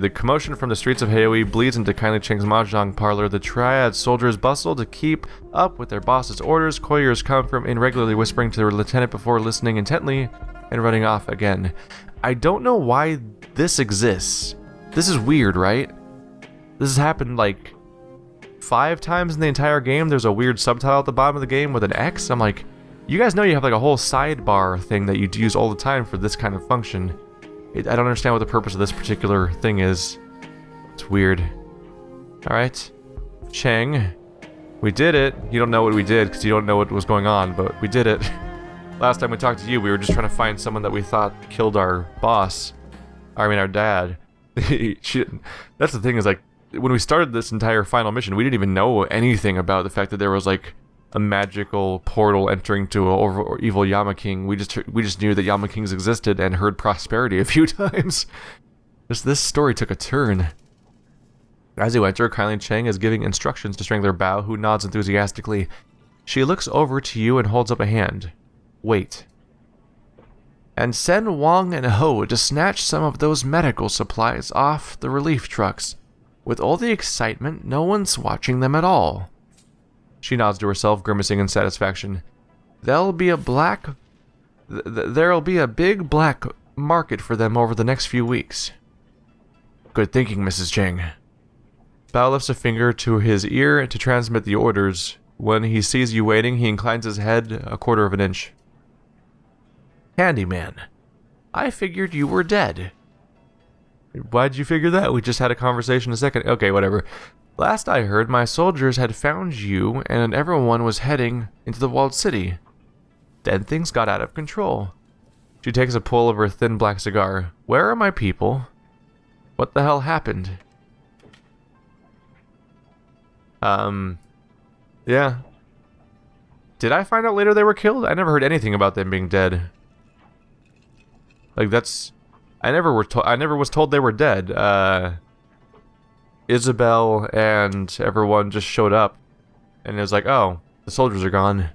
The commotion from the streets of Haoi bleeds into Kindly Cheng's mahjong parlor. The Triad soldiers bustle to keep up with their boss's orders. Couriers come from irregularly whispering to their lieutenant before listening intently and running off again. I don't know why this exists. This is weird, right? This has happened like 5 times in the entire game. There's a weird subtitle at the bottom of the game with an X. I'm like, you guys know you have like a whole sidebar thing that you use all the time for this kind of function. I don't understand what the purpose of this particular thing is. It's weird. Alright. Cheng. We did it. You don't know what we did because you don't know what was going on, but we did it. Last time we talked to you, we were just trying to find someone that we thought killed our boss. I mean, our dad. That's the thing is, like, when we started this entire final mission, we didn't even know anything about the fact that there was, like, a magical portal entering to an evil Yama King. We just knew that Yama Kings existed and heard prosperity a few times. This story took a turn. As you enter, Kylie Cheng is giving instructions to Strangler Bao, who nods enthusiastically. She looks over to you and holds up a hand. Wait. And send Wang and Ho to snatch some of those medical supplies off the relief trucks. With all the excitement, no one's watching them at all. She nods to herself, grimacing in satisfaction. There'll be a big black market for them over the next few weeks. Good thinking, Mrs. Cheng. Bao lifts a finger to his ear to transmit the orders. When he sees you waiting, he inclines his head a quarter of an inch. Handyman, I figured you were dead. Why'd you figure that? We just had a conversation a second. Okay, whatever. Last I heard, my soldiers had found you and everyone was heading into the walled city. Then things got out of control. She takes a pull of her thin black cigar. Where are my people? What the hell happened? Yeah. Did I find out later they were killed? I never heard anything about them being dead. Like, that's... I never was told they were dead. Isabel and everyone just showed up. And it was like, oh, the soldiers are gone.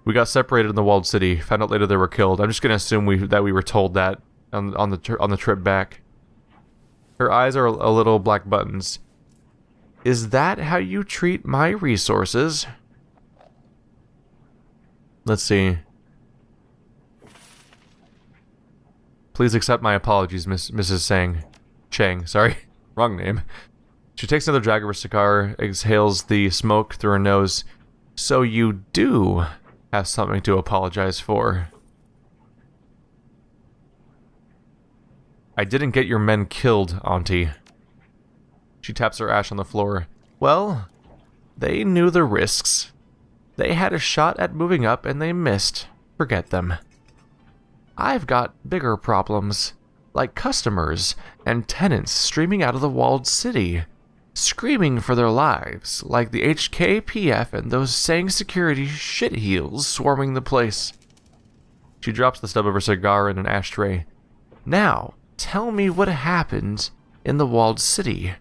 We got separated in the walled city. Found out later they were killed. I'm just gonna assume that we were told that on the trip back. Her eyes are a little black buttons. Is that how you treat my resources? Let's see. Please accept my apologies, Mrs. Cheng, sorry. Wrong name. She takes another drag of her cigar, exhales the smoke through her nose. So you do have something to apologize for. I didn't get your men killed, Auntie. She taps her ash on the floor. Well, they knew the risks. They had a shot at moving up and they missed. Forget them. I've got bigger problems. Like customers and tenants streaming out of the walled city, screaming for their lives, like the HKPF and those Sang security shitheels swarming the place. She drops the stub of her cigar in an ashtray. Now, tell me what happened in the walled city.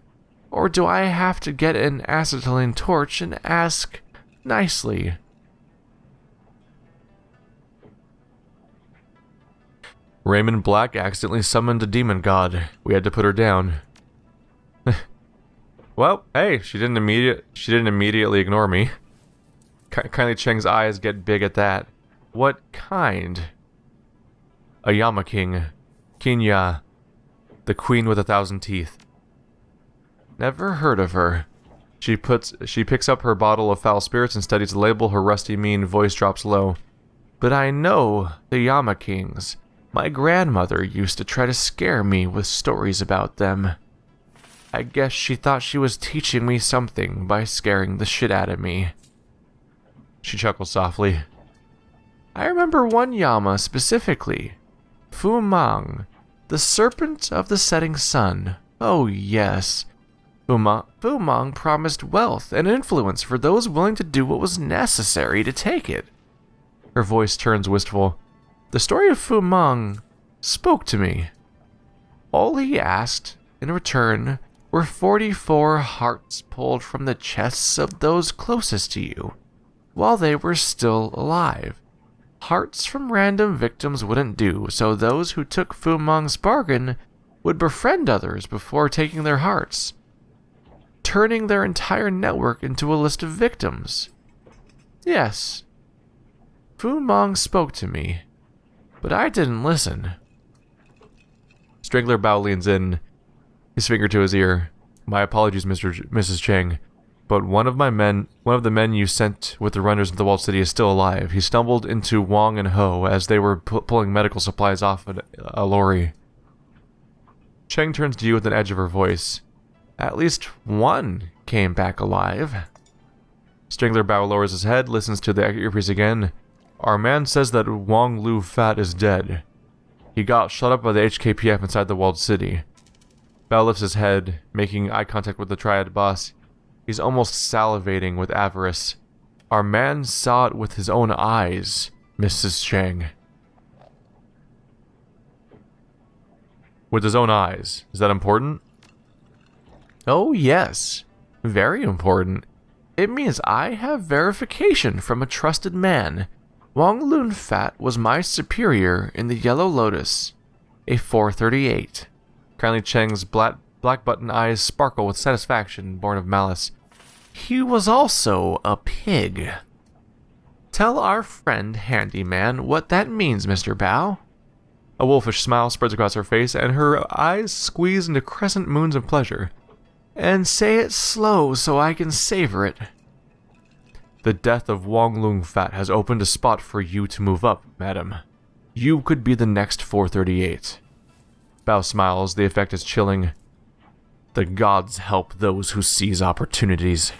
Or do I have to get an acetylene torch and ask nicely? Raymond Black accidentally summoned a demon god. We had to put her down. Well, hey, she didn't immediately ignore me. Kylie Cheng's eyes get big at that. What kind? A Yama King. Kinya. The queen with 1,000 teeth. Never heard of her. She picks up her bottle of foul spirits and studies the label. Her rusty, mean voice drops low. But I know the Yama Kings. My grandmother used to try to scare me with stories about them. I guess she thought she was teaching me something by scaring the shit out of me. She chuckles softly. I remember one Yama specifically. Fu Mang, the serpent of the setting sun. Oh yes. Fu Mang promised wealth and influence for those willing to do what was necessary to take it. Her voice turns wistful. The story of Fu Mang spoke to me. All he asked, in return, were 44 hearts pulled from the chests of those closest to you, while they were still alive. Hearts from random victims wouldn't do, so those who took Fu Mang's bargain would befriend others before taking their hearts, turning their entire network into a list of victims. Yes, Fu Mong spoke to me, but I didn't listen. Strangler Bao leans in, his finger to his ear. My apologies, Mrs. Cheng, but one of the men you sent with the runners into the walled city is still alive. He stumbled into Wong and Ho as they were pulling medical supplies off a lorry. Cheng turns to you with an edge of her voice. At least one came back alive. Strangler Bao lowers his head, listens to the earpiece again. Our man says that Wong Lu Fat is dead. He got shot up by the HKPF inside the walled city. Bao lifts his head, making eye contact with the Triad boss. He's almost salivating with avarice. Our man saw it with his own eyes, Mrs. Cheng. With his own eyes. Is that important? Oh yes, very important. It means I have verification from a trusted man. Wong Lun Fat was my superior in the Yellow Lotus, a 438. Kindly Cheng's black button eyes sparkle with satisfaction born of malice. He was also a pig. Tell our friend Handyman what that means, Mr. Bao. A wolfish smile spreads across her face, and her eyes squeeze into crescent moons of pleasure. And say it slow so I can savor it. The death of Wong Lung Fat has opened a spot for you to move up, madam. You could be the next 438. Bao smiles, the effect is chilling. The gods help those who seize opportunities.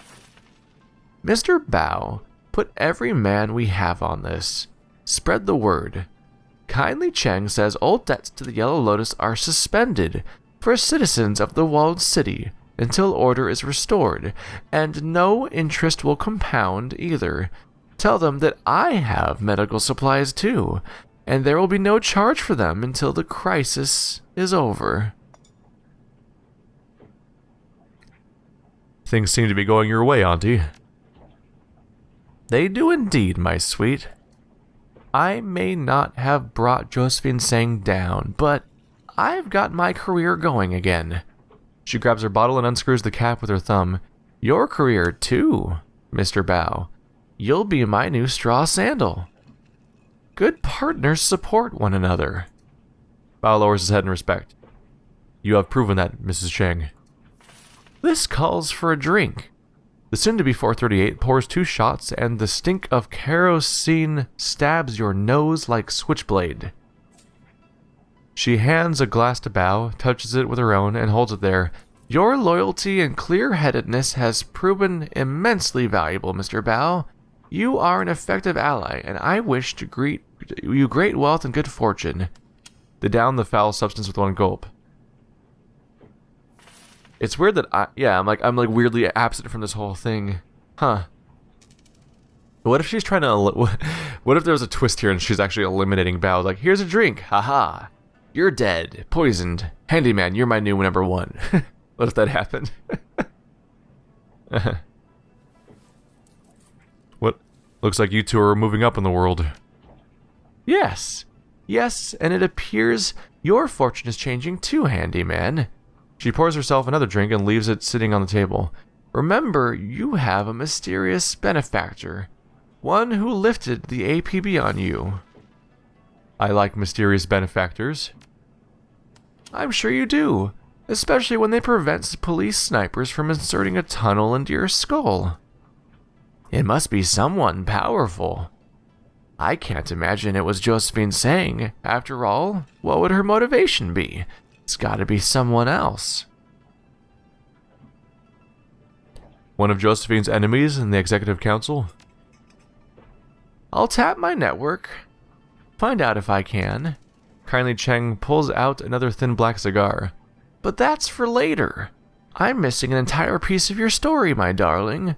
Mr. Bao, put every man we have on this. Spread the word. Kindly Cheng says all debts to the Yellow Lotus are suspended for citizens of the walled city until order is restored, and no interest will compound either. Tell them that I have medical supplies too, and there will be no charge for them until the crisis is over. Things seem to be going your way, Auntie. They do indeed, my sweet. I may not have brought Josephine Sang down, but I've got my career going again. She grabs her bottle and unscrews the cap with her thumb. Your career too, Mr. Bao. You'll be my new straw sandal. Good partners support one another. Bao lowers his head in respect. You have proven that, Mrs. Cheng. This calls for a drink. The soon-to-be 438 pours 2 shots, and the stink of kerosene stabs your nose like switchblade. She hands a glass to Bao, touches it with her own, and holds it there. Your loyalty and clear-headedness has proven immensely valuable, Mr. Bao. You are an effective ally, and I wish to greet you great wealth and good fortune. They down the foul substance with one gulp. It's weird that I'm like weirdly absent from this whole thing. Huh. What if she's trying to, what if there was a twist here and she's actually eliminating Bao? Like, here's a drink, haha. You're dead, poisoned. Handyman, you're my new number 1. What if that happened? What? Looks like you two are moving up in the world. Yes. Yes, and it appears your fortune is changing too, Handyman. She pours herself another drink and leaves it sitting on the table. Remember, you have a mysterious benefactor. One who lifted the APB on you. I like mysterious benefactors. I'm sure you do, especially when they prevent police snipers from inserting a tunnel into your skull. It must be someone powerful. I can't imagine it was Josephine Sang. After all, what would her motivation be? It's gotta be someone else. One of Josephine's enemies in the Executive Council? I'll tap my network. Find out if I can. Kindly Cheng pulls out another thin black cigar. But that's for later. I'm missing an entire piece of your story, my darling.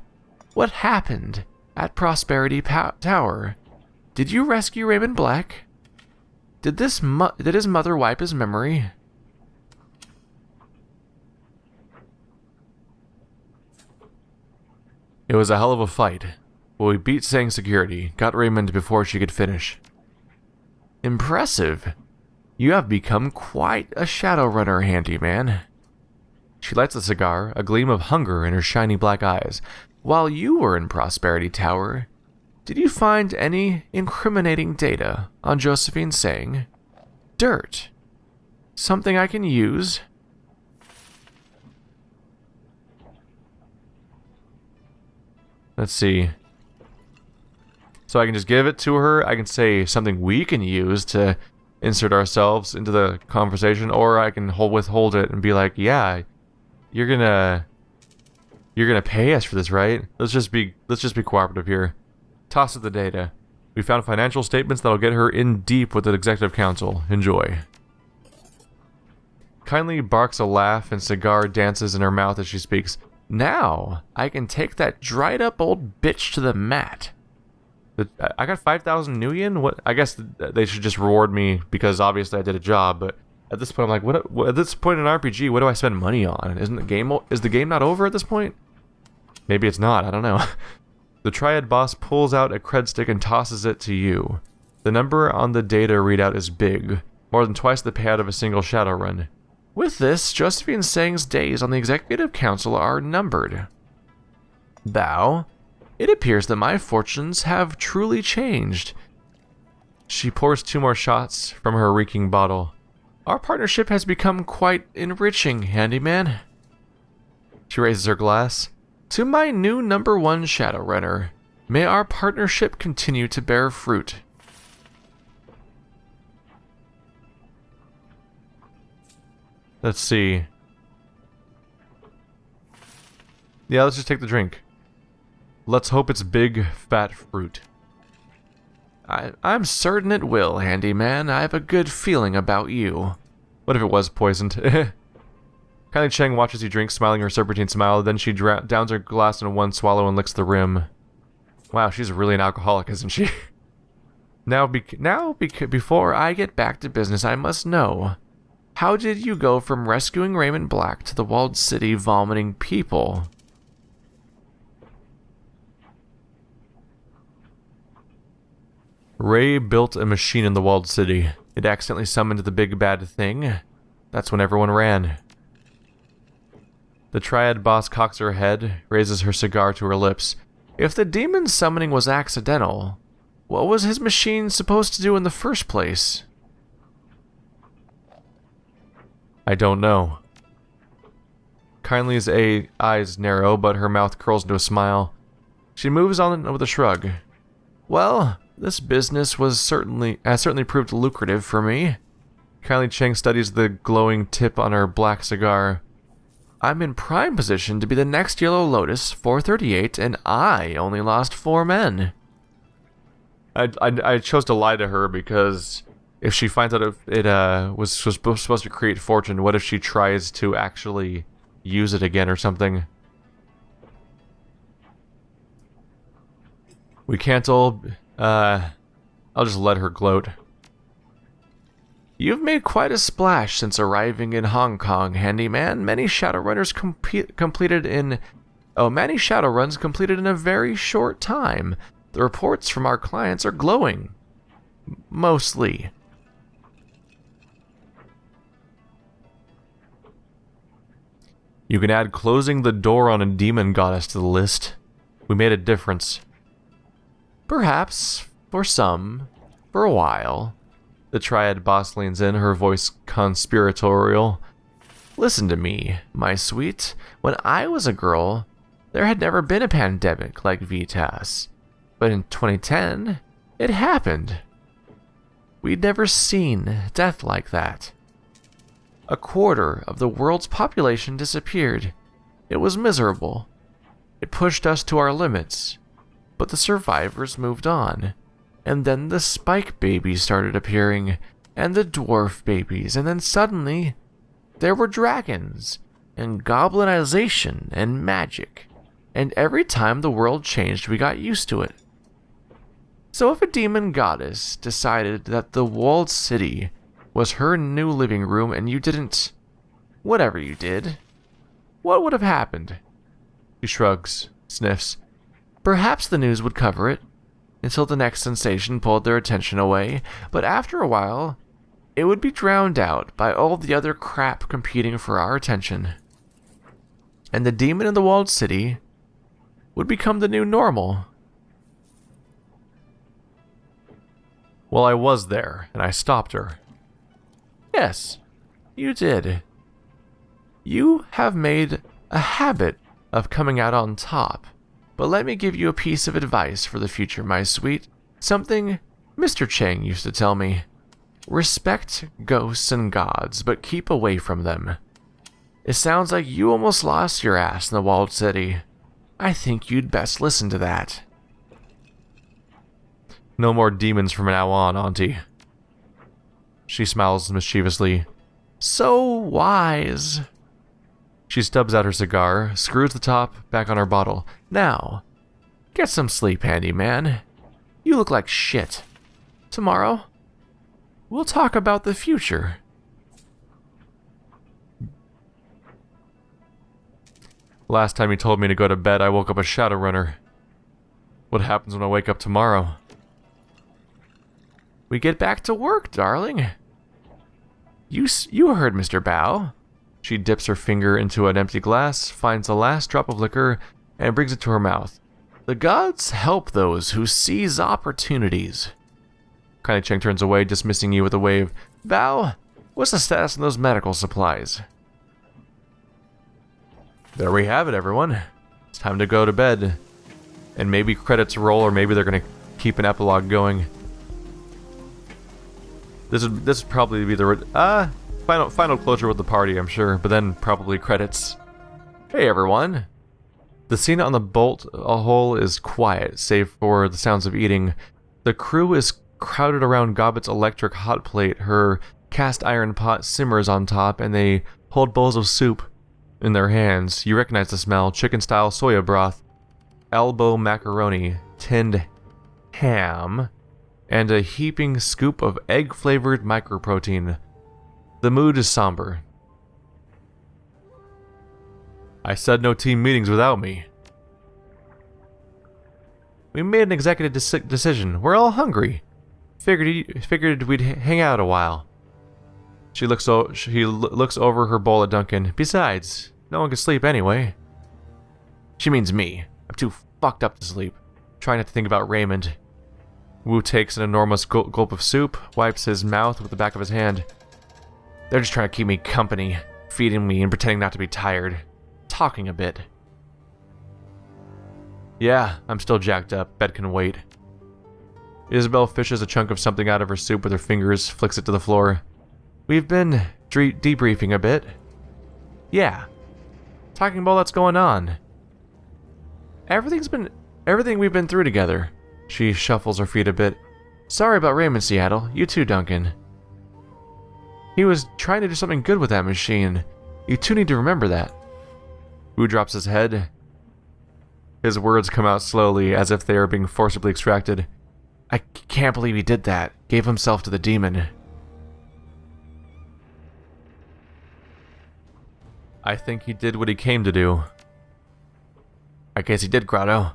What happened at Prosperity Tower? Did you rescue Raymond Black? Did his mother wipe his memory? It was a hell of a fight. Well, we beat Sang's security, got Raymond before she could finish. Impressive. You have become quite a Shadowrunner, handyman. She lights a cigar, a gleam of hunger in her shiny black eyes. While you were in Prosperity Tower, did you find any incriminating data on Josephine saying, dirt? Something I can use? Let's see. So I can just give it to her. I can say something we can use to insert ourselves into the conversation, or I can withhold it and be like, yeah, you're gonna pay us for this, right? Let's just be cooperative here. Toss it the data. We found financial statements that'll get her in deep with the executive council. Enjoy. Kindly barks a laugh and cigar dances in her mouth as she speaks. Now, I can take that dried up old bitch to the mat. I got 5,000 new yen? What? I guess they should just reward me because obviously I did a job, but at this point I'm like, what at this point in an RPG, what do I spend money on? Is the game not over at this point? Maybe it's not, I don't know. The Triad boss pulls out a cred stick and tosses it to you. The number on the data readout is big, more than twice the payout of a single Shadowrun. With this, Josephine Sang's days on the Executive Council are numbered. Bow. It appears that my fortunes have truly changed. She pours 2 more shots from her reeking bottle. Our partnership has become quite enriching, handyman. She raises her glass. To my new #1 Shadowrunner, may our partnership continue to bear fruit. Let's see. Yeah, let's just take the drink. Let's hope it's big, fat fruit. I'm certain it will, handyman. I have a good feeling about you. What if it was poisoned? Kylie Cheng watches you drink, smiling her serpentine smile, then she downs her glass in one swallow and licks the rim. Wow, she's really an alcoholic, isn't she? Before I get back to business, I must know. How did you go from rescuing Raymond Black to the walled city vomiting people? Ray built a machine in the walled city. It accidentally summoned the big bad thing. That's when everyone ran. The Triad boss cocks her head, raises her cigar to her lips. If the demon summoning was accidental, what was his machine supposed to do in the first place? I don't know. Kindly's eyes narrow, but her mouth curls into a smile. She moves on with a shrug. Well, this business has certainly proved lucrative for me. Kylie Cheng studies the glowing tip on her black cigar. I'm in prime position to be the next Yellow Lotus 438, and I only lost 4 men. I chose to lie to her because if she finds out it was supposed to create fortune, what if she tries to actually use it again or something? We can't all... I'll just let her gloat. You've made quite a splash since arriving in Hong Kong, handyman. Many Shadowruns completed in a very short time. The reports from our clients are glowing. Mostly. You can add closing the door on a demon goddess to the list. We made a difference. Perhaps, for some, for a while. The Triad boss leans in, her voice conspiratorial. Listen to me, my sweet. When I was a girl, there had never been a pandemic like Vitas. But in 2010, it happened. We'd never seen death like that. 1/4 of the world's population disappeared. It was miserable. It pushed us to our limits. But the survivors moved on. And then the spike babies started appearing, and the dwarf babies, and then suddenly, there were dragons, and goblinization, and magic. And every time the world changed, we got used to it. So if a demon goddess decided that the walled city was her new living room and you didn't... whatever you did, what would have happened? She shrugs, sniffs. Perhaps the news would cover it, until the next sensation pulled their attention away, but after a while, it would be drowned out by all the other crap competing for our attention. And the demon in the walled city would become the new normal. Well, I was there, and I stopped her. Yes, you did. You have made a habit of coming out on top. But let me give you a piece of advice for the future, my sweet. Something Mr. Chang used to tell me. Respect ghosts and gods, but keep away from them. It sounds like you almost lost your ass in the walled city. I think you'd best listen to that. No more demons from now on, Auntie. She smiles mischievously. So wise. She stubs out her cigar, screws the top back on her bottle. Now, get some sleep, handyman. You look like shit. Tomorrow, we'll talk about the future. Last time you told me to go to bed, I woke up a Shadowrunner. What happens when I wake up tomorrow? We get back to work, darling. You heard Mr. Bao. She dips her finger into an empty glass, finds the last drop of liquor, and brings it to her mouth. The gods help those who seize opportunities. Kindly Cheng turns away, dismissing you with a wave. Bao, what's the status of those medical supplies? There we have it, everyone. It's time to go to bed. And maybe credits roll, or maybe they're going to keep an epilogue going. This would probably be the final closure with the party, I'm sure, but then probably credits. Hey everyone. The scene on the bolt hole is quiet, save for the sounds of eating. The crew is crowded around Gobbet's electric hot plate. Her cast iron pot simmers on top, and they hold bowls of soup in their hands. You recognize the smell: chicken-style soya broth, elbow macaroni, tinned ham, and a heaping scoop of egg-flavored microprotein. The mood is somber. I said no team meetings without me. We made an executive decision. We're all hungry. Figured we'd hang out a while. She looks over her bowl at Duncan. Besides, no one can sleep anyway. She means me. I'm too fucked up to sleep. Trying not to think about Raymond. Wu takes an enormous gulp of soup, wipes his mouth with the back of his hand. They're just trying to keep me company, feeding me and pretending not to be tired. Talking a bit. Yeah, I'm still jacked up. Bed can wait. Isabel fishes a chunk of something out of her soup with her fingers, flicks it to the floor. We've been debriefing a bit. Yeah. Talking about what's going on. Everything we've been through together. She shuffles her feet a bit. Sorry about Raymond, Seattle. You too, Duncan. He was trying to do something good with that machine. You two need to remember that. Wu drops his head. His words come out slowly, as if they are being forcibly extracted. I can't believe he did that. Gave himself to the demon. I think he did what he came to do. I guess he did, Grotto.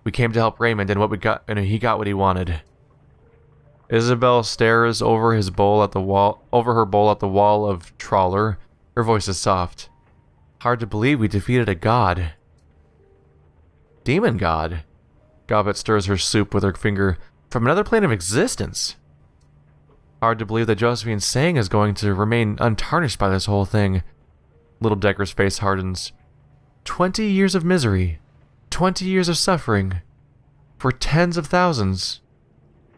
We came to help Raymond, and he got what he wanted. Isabel stares over her bowl at the wall of Trawler. Her voice is soft. Hard to believe we defeated a god. Demon god? Gobbet stirs her soup with her finger. From another plane of existence. Hard to believe that Josephine's saying is going to remain untarnished by this whole thing. Little Decker's face hardens. 20 years of misery. 20 years of suffering. For tens of thousands.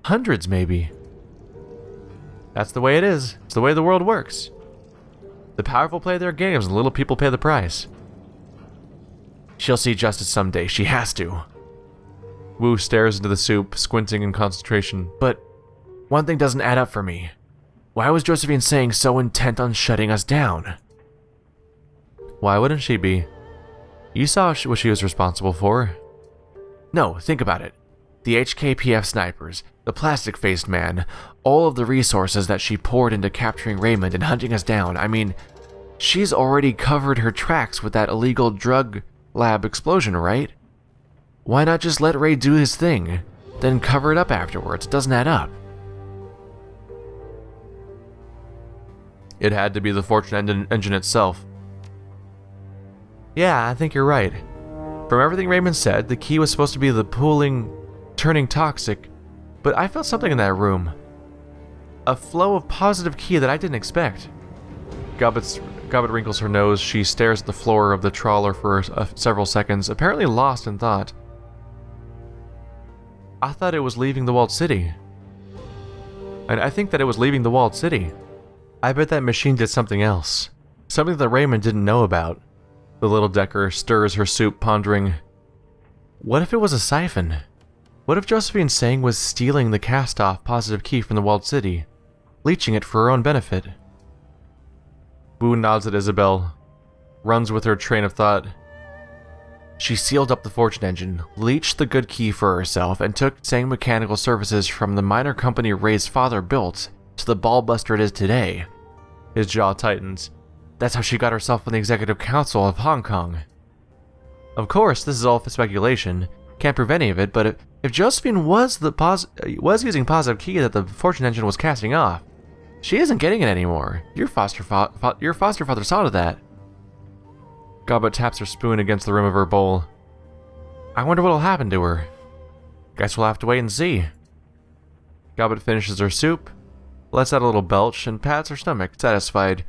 Hundreds, maybe. That's the way it is. It's the way the world works. The powerful play their games and the little people pay the price. She'll see justice someday. She has to. Wu stares into the soup, squinting in concentration. But one thing doesn't add up for me. Why was Josephine saying so intent on shutting us down? Why wouldn't she be? You saw what she was responsible for. No, think about it. The HKPF snipers, the plastic-faced man, all of the resources that she poured into capturing Raymond and hunting us down. I mean, she's already covered her tracks with that illegal drug lab explosion, right? Why not just let Ray do his thing, then cover it up afterwards? It doesn't add up. It had to be the fortune engine itself. Yeah, I think you're right. From everything Raymond said, the key was supposed to be the pooling, turning toxic, but I felt something in that room. A flow of positive ki that I didn't expect. Gobbet wrinkles her nose. She stares at the floor of the trawler for several seconds, apparently lost in thought. I thought it was leaving the walled city. And I think that it was leaving the walled city. I bet that machine did something else. Something that Raymond didn't know about. The little Decker stirs her soup, pondering. What if it was a siphon? What if Josephine Sang was stealing the cast-off positive key from the walled city, leeching it for her own benefit? Wu nods at Isabel, runs with her train of thought. She sealed up the fortune engine, leached the good key for herself, and took Sang Mechanical Services from the minor company Ray's father built to the ballbuster it is today. His jaw tightens. That's how she got herself on the Executive Council of Hong Kong. Of course, this is all speculation. Can't prove any of it, but if Josephine was using positive key that the fortune engine was casting off, she isn't getting it anymore. Your foster father saw to that. Gobbet taps her spoon against the rim of her bowl. I wonder what'll happen to her. Guess we'll have to wait and see. Gobbet finishes her soup, lets out a little belch, and pats her stomach, satisfied.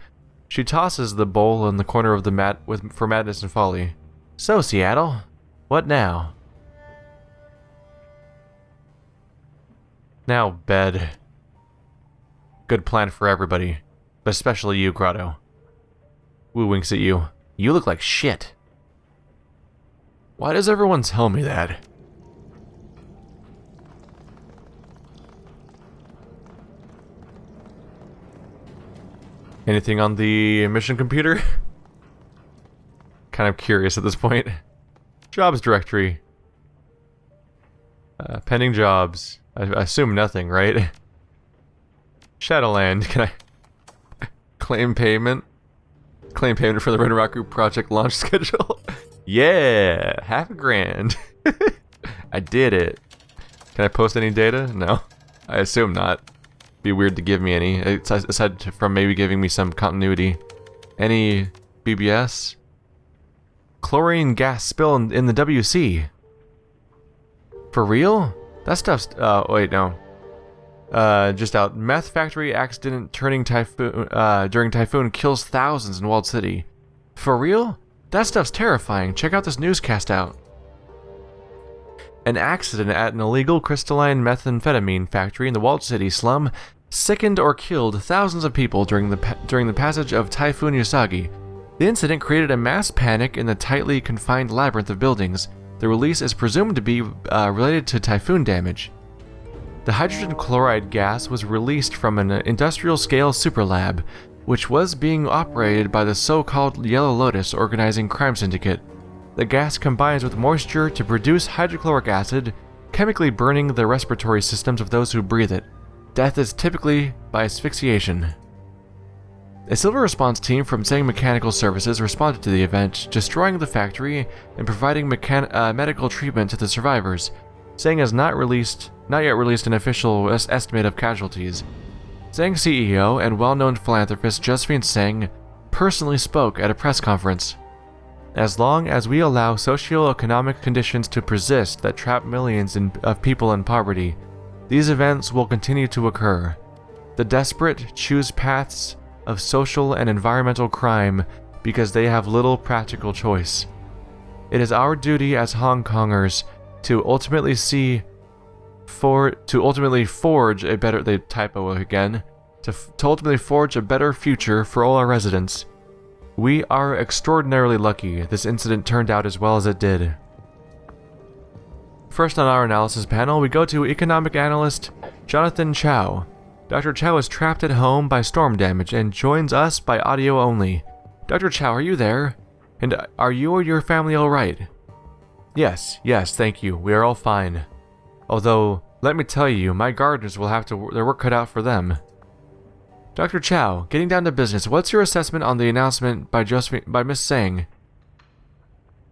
She tosses the bowl in the corner of the mat for madness and folly. So, Seattle, what now? Now, bed. Good plan for everybody, but especially you, Grotto. Wu winks at you. You look like shit. Why does everyone tell me that? Anything on the mission computer? Kind of curious at this point. Jobs directory. Pending jobs. I assume nothing, right? Shadowland. Can I claim payment? Claim payment for the Red Rock Group project launch schedule? Yeah! $5,000. I did it. Can I post any data? No. I assume not. Be weird to give me any, aside from maybe giving me some continuity. Any BBS? Chlorine gas spill in the WC. For real? That stuff's, wait, no. Just out. Meth factory accident during typhoon kills thousands in walled city. For real? That stuff's terrifying. Check out this newscast out. An accident at an illegal crystalline methamphetamine factory in the walled city slum sickened or killed thousands of people during the passage of Typhoon Usagi. The incident created a mass panic in the tightly confined labyrinth of buildings. The release is presumed to be related to typhoon damage. The hydrogen chloride gas was released from an industrial-scale superlab, which was being operated by the so-called Yellow Lotus organizing crime syndicate. The gas combines with moisture to produce hydrochloric acid, chemically burning the respiratory systems of those who breathe it. Death is typically by asphyxiation. A civil response team from Sang Mechanical Services responded to the event, destroying the factory and providing medical treatment to the survivors. Sang has not yet released an official estimate of casualties. Sang CEO and well-known philanthropist Josephine Sang personally spoke at a press conference. As long as we allow socio-economic conditions to persist that trap millions of people in poverty, these events will continue to occur. The desperate choose paths of social and environmental crime because they have little practical choice. It is our duty as Hong Kongers to ultimately forge a better future for all our residents. We are extraordinarily lucky this incident turned out as well as it did. First on our analysis panel, we go to economic analyst Jonathan Chow. Dr. Chow is trapped at home by storm damage and joins us by audio only. Dr. Chow, are you there? And are you or your family alright? Yes, thank you. We are all fine. Although, let me tell you, my gardeners will have their work cut out for them. Dr. Chow, getting down to business, what's your assessment on the announcement by Miss Sang?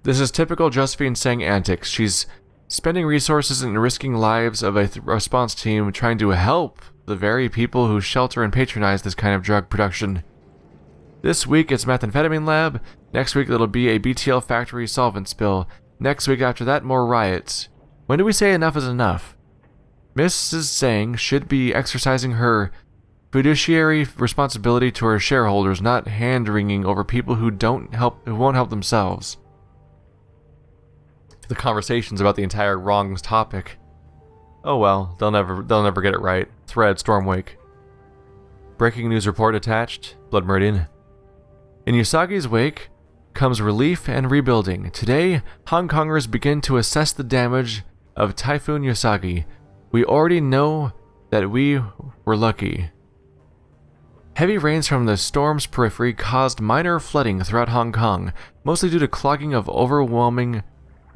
This is typical Josephine Sang antics. She's spending resources and risking lives of a response team trying to help the very people who shelter and patronize this kind of drug production. This week it's methamphetamine lab, next week it'll be a BTL factory solvent spill, next week after that more riots. When do we say enough is enough? Mrs. Zhang should be exercising her fiduciary responsibility to her shareholders, not hand-wringing over people who won't help themselves. The conversations about the entire wrongs topic. Oh well, they'll never get it right. Thread, Stormwake. Breaking news report attached. Blood Meridian. In Usagi's wake comes relief and rebuilding. Today, Hong Kongers begin to assess the damage of Typhoon Usagi. We already know that we were lucky. Heavy rains from the storm's periphery caused minor flooding throughout Hong Kong, mostly due to clogging of overwhelming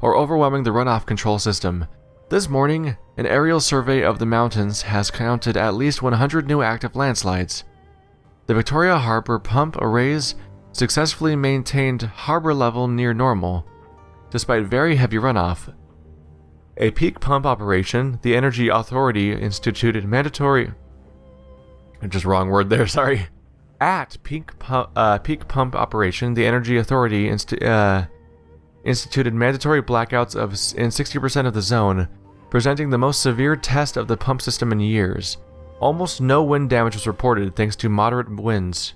the runoff control system. This morning, an aerial survey of the mountains has counted at least 100 new active landslides. The Victoria Harbour pump arrays successfully maintained harbor level near normal, despite very heavy runoff. A peak pump operation, the Energy Authority instituted mandatory... Just wrong word there, sorry. At peak pump operation, the Energy Authority instituted mandatory blackouts in 60% of the zone, presenting the most severe test of the pump system in years. Almost no wind damage was reported thanks to moderate winds.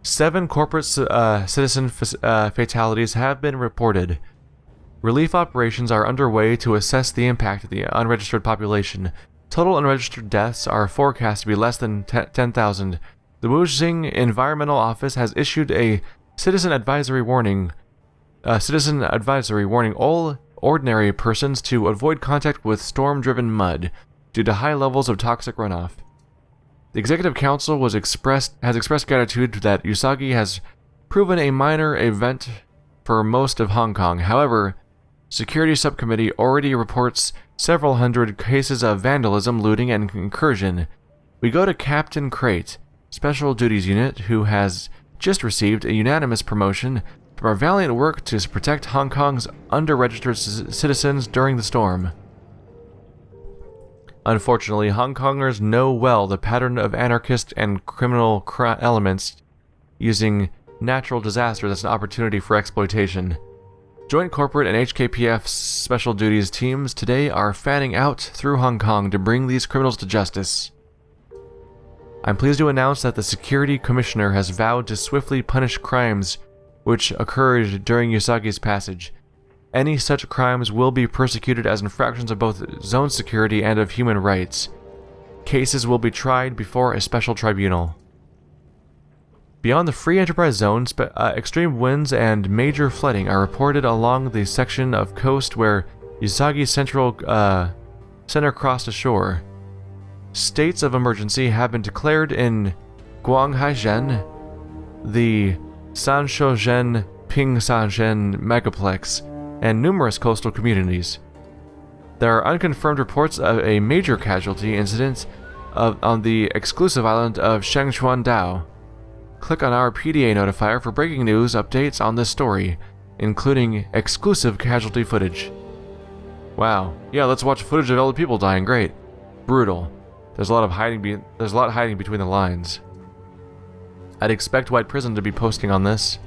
7 corporate citizen fatalities have been reported. Relief operations are underway to assess the impact of the unregistered population. Total unregistered deaths are forecast to be less than 10,000. The Wuxing Environmental Office has issued a citizen advisory warning all ordinary persons to avoid contact with storm-driven mud due to high levels of toxic runoff. The Executive Council has expressed gratitude that Usagi has proven a minor event for most of Hong Kong. However, Security Subcommittee already reports several hundred cases of vandalism, looting, and incursion. We go to Captain Crate, Special Duties Unit, who has just received a unanimous promotion for our valiant work to protect Hong Kong's under-registered citizens during the storm. Unfortunately, Hong Kongers know well the pattern of anarchist and criminal elements using natural disasters as an opportunity for exploitation. Joint Corporate and HKPF Special Duties teams today are fanning out through Hong Kong to bring these criminals to justice. I'm pleased to announce that the Security Commissioner has vowed to swiftly punish crimes which occurred during Usagi's passage. Any such crimes will be persecuted as infractions of both zone security and of human rights. Cases will be tried before a special tribunal. Beyond the Free Enterprise Zone, extreme winds and major flooding are reported along the section of coast where Usagi's center crossed ashore. States of emergency have been declared in Guanghai-zhen, the Sanshou-zhen, Ping-san-zhen megaplex, and numerous coastal communities. There are unconfirmed reports of a major casualty incident on the exclusive island of Shengchuandao. Click on our PDA notifier for breaking news updates on this story, including exclusive casualty footage. Wow, yeah, let's watch footage of all the people dying. Great, brutal. There's a lot hiding between the lines. I'd expect White Prism to be posting on this.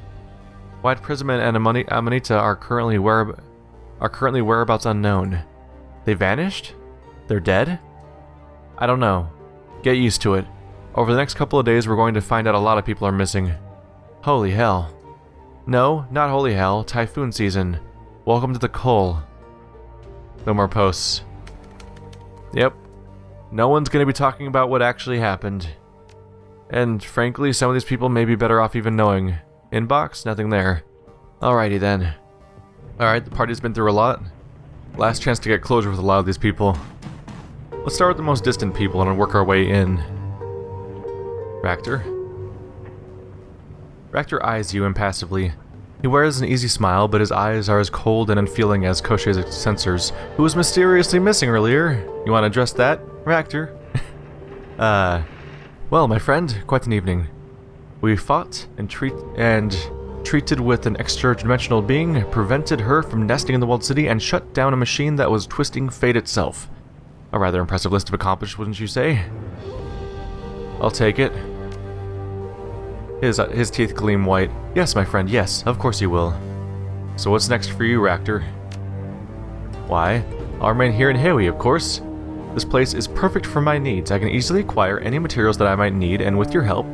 White Prism and Amanita are currently whereabouts unknown. They vanished? They're dead? I don't know. Get used to it. Over the next couple of days, we're going to find out a lot of people are missing. Holy hell. No, not holy hell. Typhoon season. Welcome to the coal. No more posts. Yep. No one's going to be talking about what actually happened. And frankly, some of these people may be better off even knowing. Inbox? Nothing there. Alrighty then. Alright, the party's been through a lot. Last chance to get closure with a lot of these people. Let's start with the most distant people and work our way in. Rector. Rector eyes you impassively. He wears an easy smile, but his eyes are as cold and unfeeling as Koshei's censors, who was mysteriously missing earlier. You want to address that, Rector? Well, my friend, quite an evening. We fought and treated with an extra-dimensional being, prevented her from nesting in the walled city, and shut down a machine that was twisting fate itself. A rather impressive list of accomplishments, wouldn't you say? I'll take it. His teeth gleam white. Yes, my friend, yes, of course you will. So what's next for you, Rector? Why, I'll remain here in Hawi, of course. This place is perfect for my needs. I can easily acquire any materials that I might need, and with your help,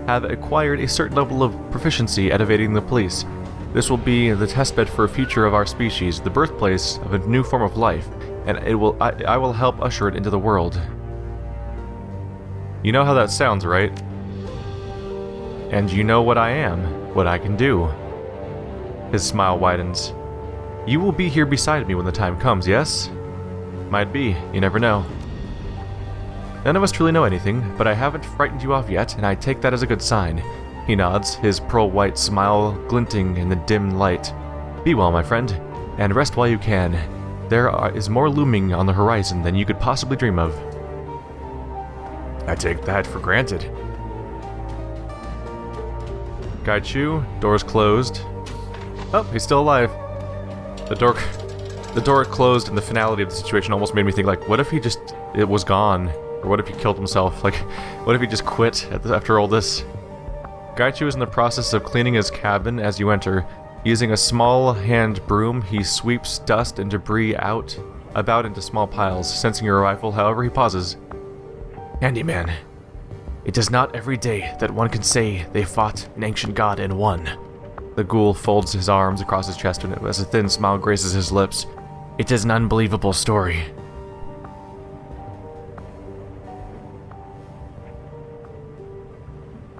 have acquired a certain level of proficiency at evading the police. This will be the testbed for a future of our species, the birthplace of a new form of life, and I will help usher it into the world. You know how that sounds, right? And you know what I am, what I can do. His smile widens. You will be here beside me when the time comes, yes? Might be, you never know. None of us truly know anything, but I haven't frightened you off yet, and I take that as a good sign. He nods, his pearl-white smile glinting in the dim light. Be well, my friend, and rest while you can. There is more looming on the horizon than you could possibly dream of. I take that for granted. Gaichu, doors closed. Oh, he's still alive. The door closed, and the finality of the situation almost made me think, like, what if it was gone? Or what if he killed himself? Like, what if he just quit after all this? Gaichu is in the process of cleaning his cabin as you enter. Using a small hand broom, he sweeps dust and debris about into small piles. Sensing your arrival, however, he pauses. Handyman. It is not every day that one can say they fought an ancient god and won. The ghoul folds his arms across his chest as a thin smile graces his lips. It is an unbelievable story.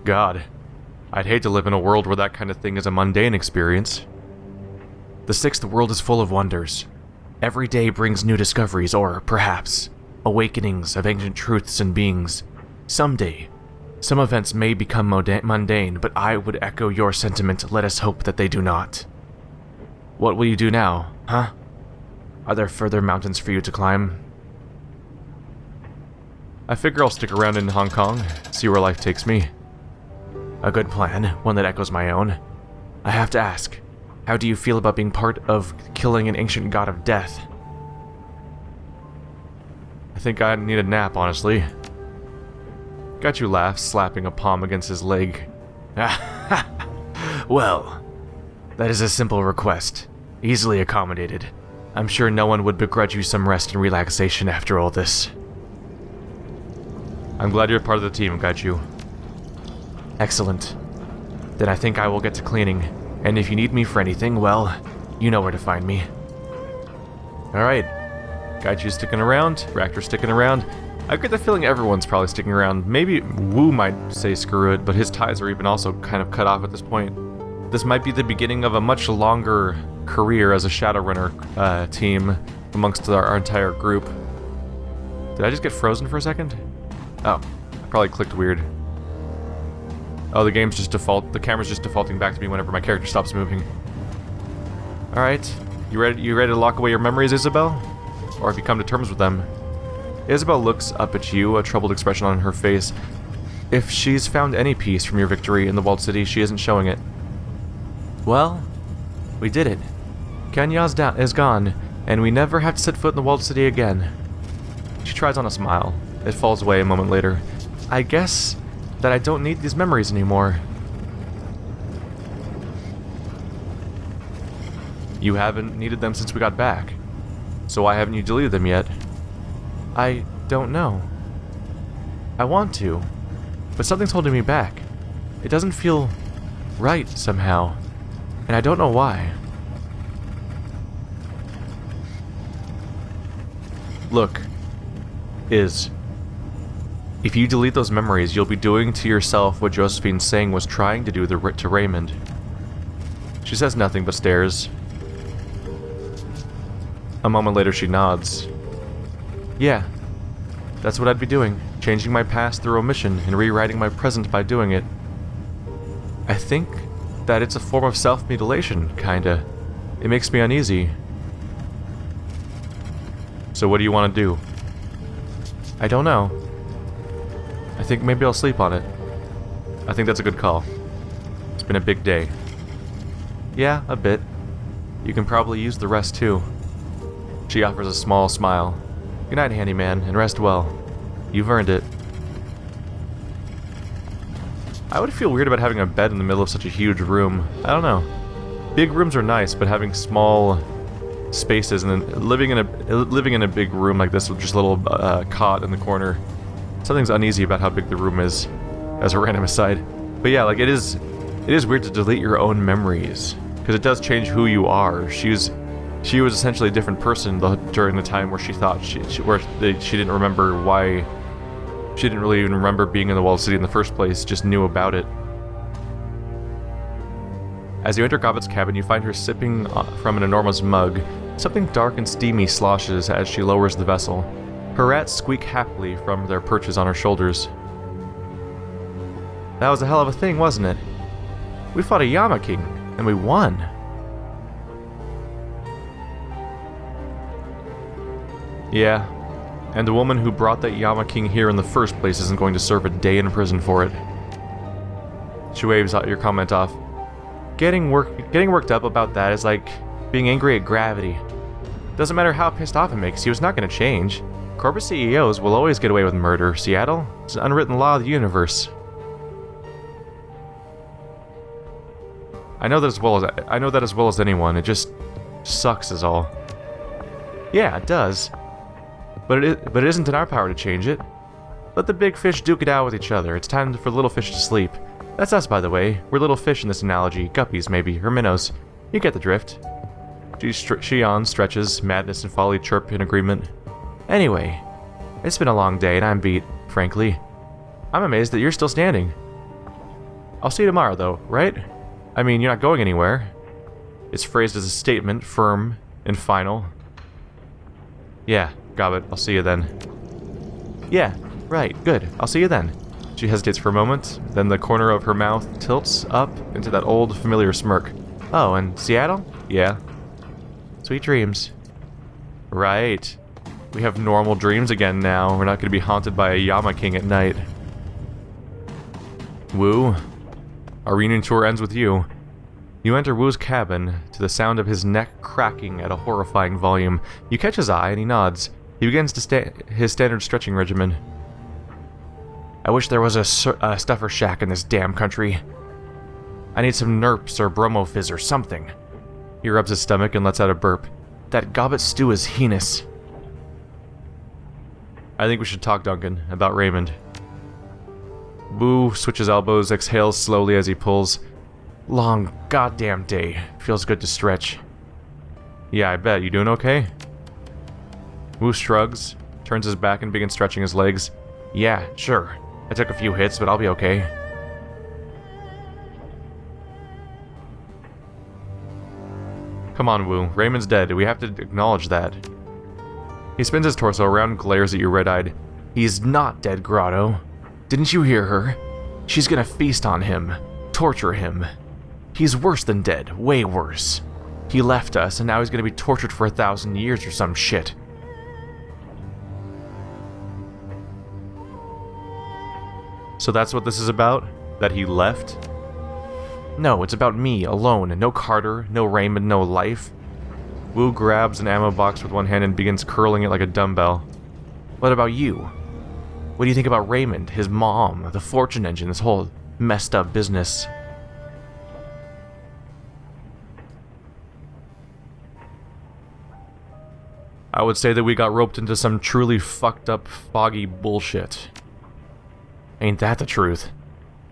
God, I'd hate to live in a world where that kind of thing is a mundane experience. The sixth world is full of wonders. Every day brings new discoveries, or, perhaps, awakenings of ancient truths and beings. Someday, some events may become mundane, but I would echo your sentiment. Let us hope that they do not. What will you do now, huh? Are there further mountains for you to climb? I figure I'll stick around in Hong Kong, see where life takes me. A good plan, one that echoes my own. I have to ask, how do you feel about being part of killing an ancient god of death? I think I need a nap, honestly. Gaichu laughs, slapping a palm against his leg. Well, that is a simple request, easily accommodated. I'm sure no one would begrudge you some rest and relaxation after all this. I'm glad you're part of the team, Gaichu. Excellent. Then I think I will get to cleaning, and if you need me for anything, well, you know where to find me. Alright. Gaichu's sticking around, Rector's sticking around. I get the feeling everyone's probably sticking around. Maybe Wu might say screw it, but his ties are even also kind of cut off at this point. This might be the beginning of a much longer career as a Shadowrunner team amongst our entire group. Did I just get frozen for a second? Oh, I probably clicked weird. Oh, the camera's just defaulting back to me whenever my character stops moving. Alright, you ready to lock away your memories, Isabel? Or have you come to terms with them? Isabel looks up at you, a troubled expression on her face. If she's found any peace from your victory in the walled city, she isn't showing it. Well, we did it. Kenya's is gone, and we never have to set foot in the walled city again. She tries on a smile. It falls away a moment later. I guess that I don't need these memories anymore. You haven't needed them since we got back. So why haven't you deleted them yet? I don't know. I want to, but something's holding me back. It doesn't feel right somehow, and I don't know why. Look, if you delete those memories, you'll be doing to yourself what Josephine's saying was trying to do to Raymond. She says nothing but stares. A moment later she nods. Yeah, that's what I'd be doing, changing my past through omission and rewriting my present by doing it. I think that it's a form of self-mutilation, kinda. It makes me uneasy. So what do you want to do? I don't know. I think maybe I'll sleep on it. I think that's a good call. It's been a big day. Yeah, a bit. You can probably use the rest too. She offers a small smile. Good night, handyman, and rest well. You've earned it. I would feel weird about having a bed in the middle of such a huge room. I don't know. Big rooms are nice, but having small spaces and then living in a big room like this with just a little cot in the corner, something's uneasy about how big the room is, as a random aside. But yeah, like it is weird to delete your own memories, because it does change who you are. She was essentially a different person during the time where she thought she didn't remember why. She didn't really even remember being in the walled city in the first place, just knew about it. As you enter Gobbet's cabin, you find her sipping from an enormous mug. Something dark and steamy sloshes as she lowers the vessel. Her rats squeak happily from their perches on her shoulders. That was a hell of a thing, wasn't it? We fought a Yama King, and we won. Yeah. And the woman who brought that Yama King here in the first place isn't going to serve a day in prison for it. She waves your comment off. Getting worked up about that is like being angry at gravity. Doesn't matter how pissed off it makes you, it's not going to change. Corporate CEOs will always get away with murder, Seattle. It's an unwritten law of the universe. I know that as well as anyone. It just sucks is all. Yeah, it does. But it isn't in our power to change it. Let the big fish duke it out with each other. It's time for the little fish to sleep. That's us, by the way. We're little fish in this analogy. Guppies, maybe, or minnows. You get the drift. She yawns, stretches, madness and folly chirp in agreement. Anyway, it's been a long day and I'm beat, frankly. I'm amazed that you're still standing. I'll see you tomorrow, though, right? I mean, you're not going anywhere. It's phrased as a statement, firm and final. Yeah, Gobbet, I'll see you then. Yeah, right, good, I'll see you then. She hesitates for a moment, then the corner of her mouth tilts up into that old, familiar smirk. Oh, and Seattle? Yeah. Sweet dreams. Right. We have normal dreams again now. We're not going to be haunted by a Yama King at night. Wu, our reunion tour ends with you. You enter Wu's cabin to the sound of his neck cracking at a horrifying volume. You catch his eye and he nods. He begins his standard stretching regimen. I wish there was a stuffer shack in this damn country. I need some nerps or bromo fizz or something. He rubs his stomach and lets out a burp. That Gobbet stew is heinous. I think we should talk, Duncan, about Raymond. Wu switches elbows, exhales slowly as he pulls. Long goddamn day. Feels good to stretch. Yeah, I bet. You doing okay? Wu shrugs, turns his back and begins stretching his legs. Yeah, sure. I took a few hits, but I'll be okay. Come on, Wu. Raymond's dead. We have to acknowledge that. He spins his torso around and glares at you red-eyed. He's not dead, Grotto. Didn't you hear her? She's gonna feast on him. Torture him. He's worse than dead. Way worse. He left us, and now he's gonna be tortured for 1,000 years or some shit. So that's what this is about? That he left? No, it's about me, alone. No Carter, no Raymond, no life. Wu grabs an ammo box with one hand and begins curling it like a dumbbell. What about you? What do you think about Raymond, his mom, the fortune engine, this whole messed up business? I would say that we got roped into some truly fucked up, foggy bullshit. Ain't that the truth?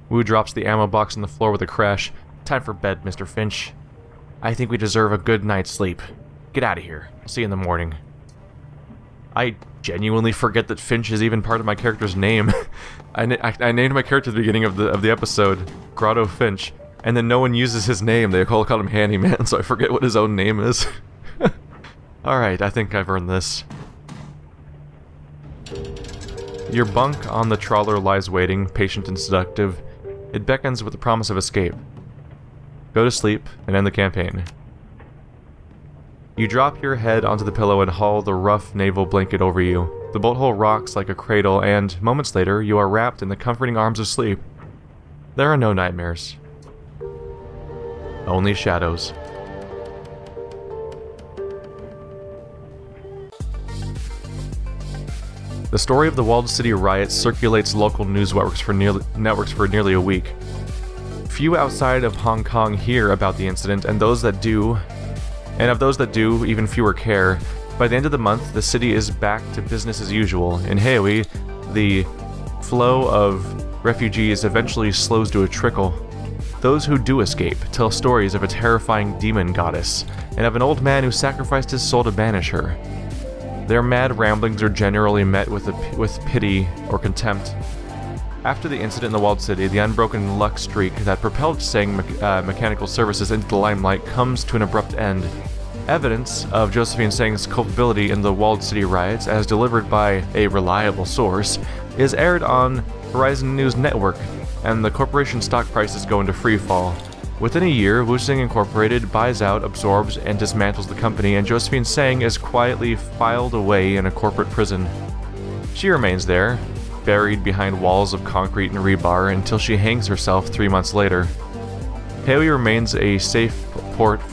Wu drops the ammo box on the floor with a crash. Time for bed, Mr. Finch. I think we deserve a good night's sleep. Get out of here. I'll see you in the morning. I genuinely forget that Finch is even part of my character's name. I named my character at the beginning of the episode, Grotto Finch, and then no one uses his name. They call him Handyman, so I forget what his own name is. Alright, I think I've earned this. Your bunk on the trawler lies waiting, patient and seductive. It beckons with the promise of escape. Go to sleep and end the campaign. You drop your head onto the pillow and haul the rough naval blanket over you. The bolt hole rocks like a cradle, and moments later, you are wrapped in the comforting arms of sleep. There are no nightmares. Only shadows. The story of the walled city riot circulates local news networks for nearly a week. Few outside of Hong Kong hear about the incident, and of those that do, even fewer care. By the end of the month, the city is back to business as usual. In Haewi, the flow of refugees eventually slows to a trickle. Those who do escape tell stories of a terrifying demon goddess, and of an old man who sacrificed his soul to banish her. Their mad ramblings are generally met with pity or contempt. After the incident in the walled city, the unbroken luck streak that propelled Sang Mechanical Services into the limelight comes to an abrupt end. Evidence of Josephine Sang's culpability in the walled city riots, as delivered by a reliable source, is aired on Horizon News Network, and the corporation's stock prices go into freefall. Within a year, Wusing Incorporated buys out, absorbs, and dismantles the company, and Josephine Sang is quietly filed away in a corporate prison. She remains there, buried behind walls of concrete and rebar, until she hangs herself 3 months later. Haewi remains a safe port of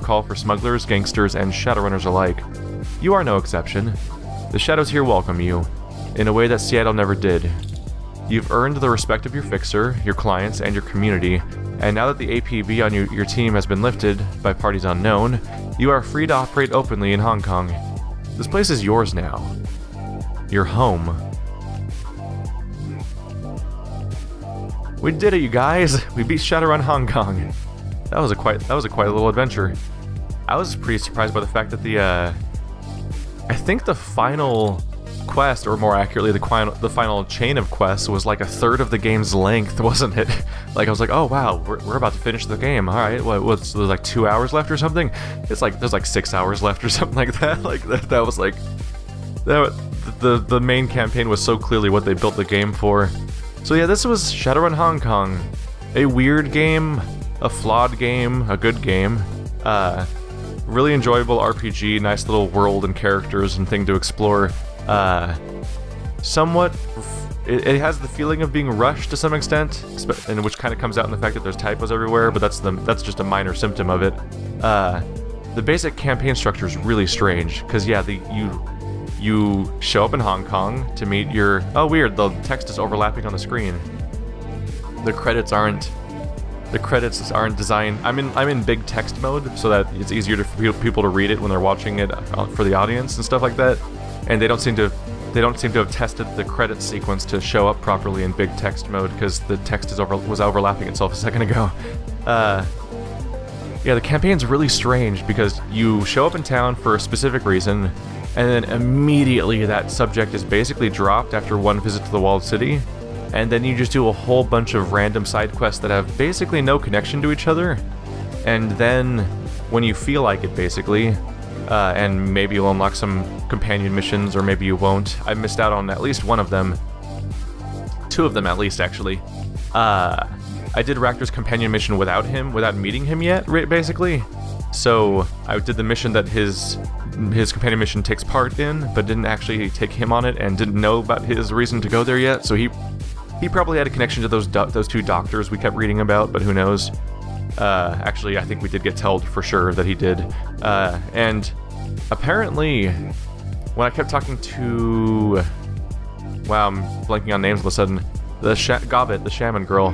call for smugglers, gangsters, and Shadowrunners alike. You are no exception. The shadows here welcome you, in a way that Seattle never did. You've earned the respect of your fixer, your clients, and your community, and now that the APB on your team has been lifted by parties unknown, you are free to operate openly in Hong Kong. This place is yours now. Your home. We did it, you guys! We beat Shadowrun Hong Kong. That was a quite little adventure. I was pretty surprised by the fact that I think the final quest, or more accurately, the final chain of quests was like a third of the game's length, wasn't it? Like, I was like, oh wow, we're about to finish the game. All right, there's like 2 hours left or something. It's like there's like 6 hours left or something like that. Like that was like the main campaign was so clearly what they built the game for. So yeah, this was Shadowrun Hong Kong, a weird game, a flawed game, a good game. Really enjoyable RPG, nice little world and characters and thing to explore. Somewhat, it has the feeling of being rushed to some extent, and which kind of comes out in the fact that there's typos everywhere, but that's just a minor symptom of it. The basic campaign structure is really strange, because yeah, you show up in Hong Kong to meet your... Oh weird, the text is overlapping on the screen. The credits aren't designed... I'm in big text mode, so that it's easier for people to read it when they're watching it for the audience and stuff like that. And they don't seem to have tested the credit sequence to show up properly in big text mode, because the text was overlapping itself a second ago. Yeah, the campaign's really strange because you show up in town for a specific reason, and then immediately that subject is basically dropped after one visit to the walled city, and then you just do a whole bunch of random side quests that have basically no connection to each other, and then when you feel like it, basically, and maybe you'll unlock some companion missions, or maybe you won't. I missed out on at least one of them. 2 of them at least, actually. I did Rector's companion mission without meeting him yet, basically. So I did the mission that his companion mission takes part in, but didn't actually take him on it, and didn't know about his reason to go there yet. So he probably had a connection to those 2 doctors we kept reading about, but who knows? Actually, I think we did get told for sure that he did. And apparently, when I kept talking to... Wow, I'm blanking on names all of a sudden. The Gobbet, the shaman girl,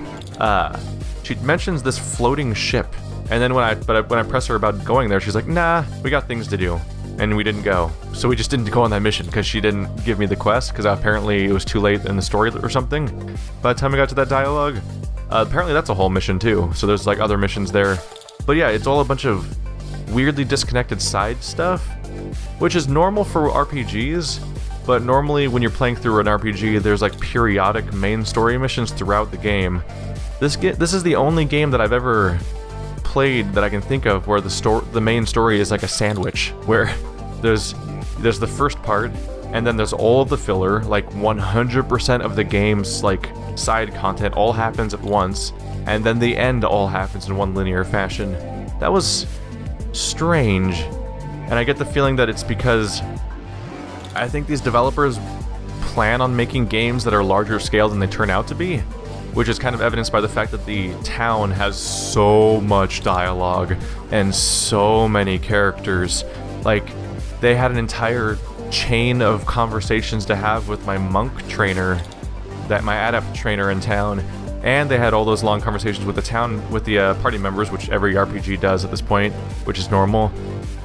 she mentions this floating ship. And then when I press her about going there, she's like, nah, we got things to do. And we didn't go. So we just didn't go on that mission, because she didn't give me the quest, because apparently it was too late in the story or something. By the time I got to that dialogue, apparently that's a whole mission too. So there's like other missions there. But yeah, it's all a bunch of weirdly disconnected side stuff, which is normal for RPGs. But normally when you're playing through an RPG, there's like periodic main story missions throughout the game. This is the only game that I've ever played that I can think of where the main story is like a sandwich, where there's the first part, and then there's all of the filler, like 100% of the game's like side content all happens at once, and then the end all happens in one linear fashion. That was strange, and I get the feeling that it's because I think these developers plan on making games that are larger scale than they turn out to be, which is kind of evidenced by the fact that the town has so much dialogue and so many characters. Like, they had an entire chain of conversations to have with my monk trainer, my adept trainer in town, And they had all those long conversations with the party members, which every RPG does at this point, which is normal.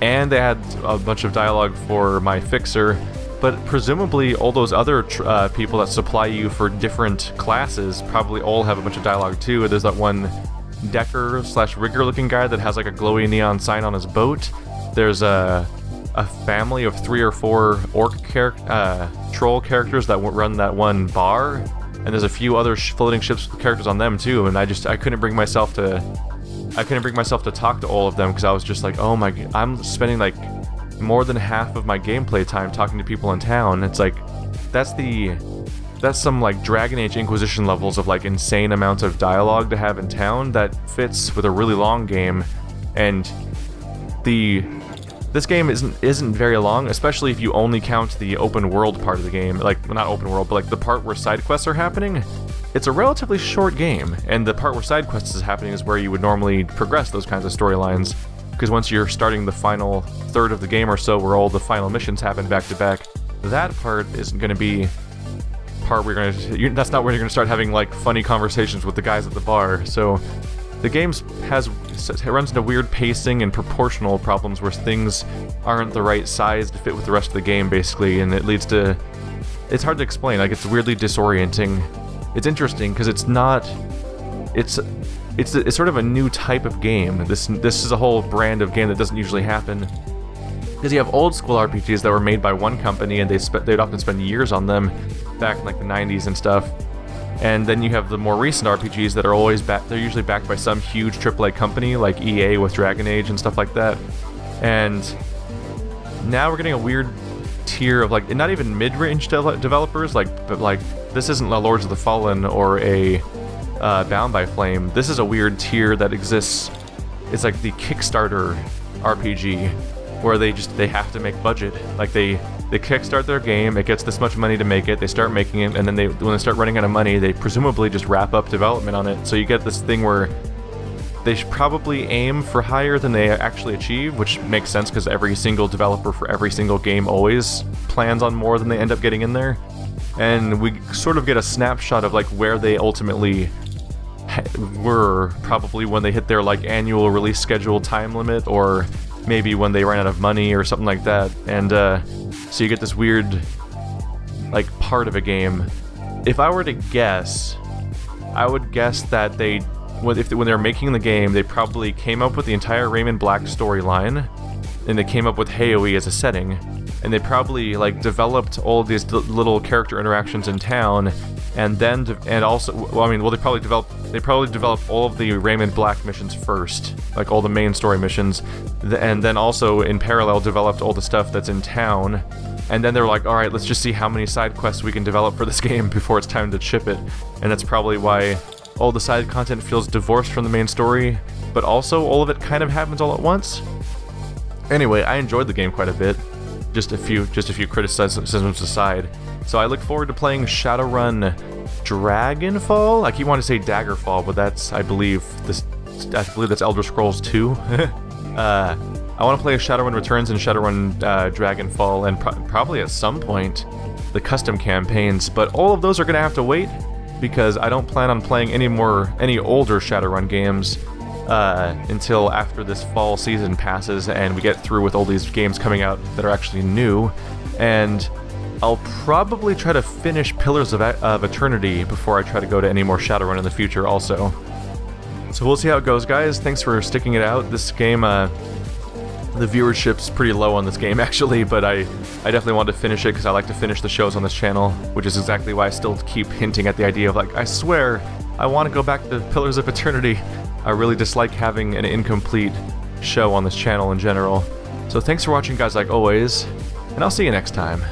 And they had a bunch of dialogue for my fixer, but presumably all those other people that supply you for different classes probably all have a bunch of dialogue too. There's that one Decker/rigger looking guy that has like a glowy neon sign on his boat. There's a family of 3 or 4 troll characters that run that one bar. And there's a few other floating ships with characters on them too, and I couldn't bring myself to talk to all of them because I was just like, oh my, I'm spending like more than half of my gameplay time talking to people in town. It's like that's some like Dragon Age Inquisition levels of like insane amounts of dialogue to have in town that fits with a really long game, and this game isn't very long, especially if you only count the open world part of the game. Like, well, not open world, but like the part where side quests are happening. It's a relatively short game, and the part where side quests is happening is where you would normally progress those kinds of storylines. Because once you're starting the final third of the game or so, where all the final missions happen back to back, that part isn't going to be part where that's not where you're going to start having like funny conversations with the guys at the bar. So the game runs into weird pacing and proportional problems where things aren't the right size to fit with the rest of the game, basically, and it leads to... It's hard to explain, like, it's weirdly disorienting. It's interesting, because it's not... It's sort of a new type of game. This is a whole brand of game that doesn't usually happen. Because you have old school RPGs that were made by one company, and they'd often spend years on them, back in like the 90s and stuff. And then you have the more recent RPGs that are always they're usually backed by some huge AAA company like EA with Dragon Age and stuff like that. And now we're getting a weird tier of like, not even mid-range developers, but like this isn't a Lords of the Fallen or a Bound by Flame. This is a weird tier that exists. It's like the Kickstarter RPG, where they have to make budget. Like they kickstart their game, it gets this much money to make it, they start making it, and then when they start running out of money, they presumably just wrap up development on it. So you get this thing where they should probably aim for higher than they actually achieve, which makes sense because every single developer for every single game always plans on more than they end up getting in there. And we sort of get a snapshot of like where they ultimately were, probably when they hit their like annual release schedule time limit, or maybe when they ran out of money or something like that. And so you get this weird like part of a game. If I were to guess, I would guess that when they were making the game, they probably came up with the entire Raymond Black storyline, and they came up with Haoe as a setting, and they probably like developed all of these little character interactions in town, and then they probably developed all of the Raymond Black missions first, like all the main story missions, and then also in parallel developed all the stuff that's in town. And then they're like, all right, let's just see how many side quests we can develop for this game before it's time to ship it. And that's probably why all the side content feels divorced from the main story, but also all of it kind of happens all at once. Anyway, I enjoyed the game quite a bit. Just a few criticisms aside. So I look forward to playing Shadowrun Dragonfall. I keep wanting to say Daggerfall, but I believe that's Elder Scrolls 2. I want to play Shadowrun Returns and Shadowrun Dragonfall, and probably at some point the custom campaigns. But all of those are going to have to wait, because I don't plan on playing any older Shadowrun games until after this fall season passes and we get through with all these games coming out that are actually new. And I'll probably try to finish Pillars of Eternity before I try to go to any more Shadowrun in the future also. So we'll see how it goes, guys. Thanks for sticking it out. This game, the viewership's pretty low on this game, actually, but I definitely want to finish it because I like to finish the shows on this channel, which is exactly why I still keep hinting at the idea of, like, I swear, I want to go back to Pillars of Eternity. I really dislike having an incomplete show on this channel in general. So thanks for watching, guys, like always, and I'll see you next time.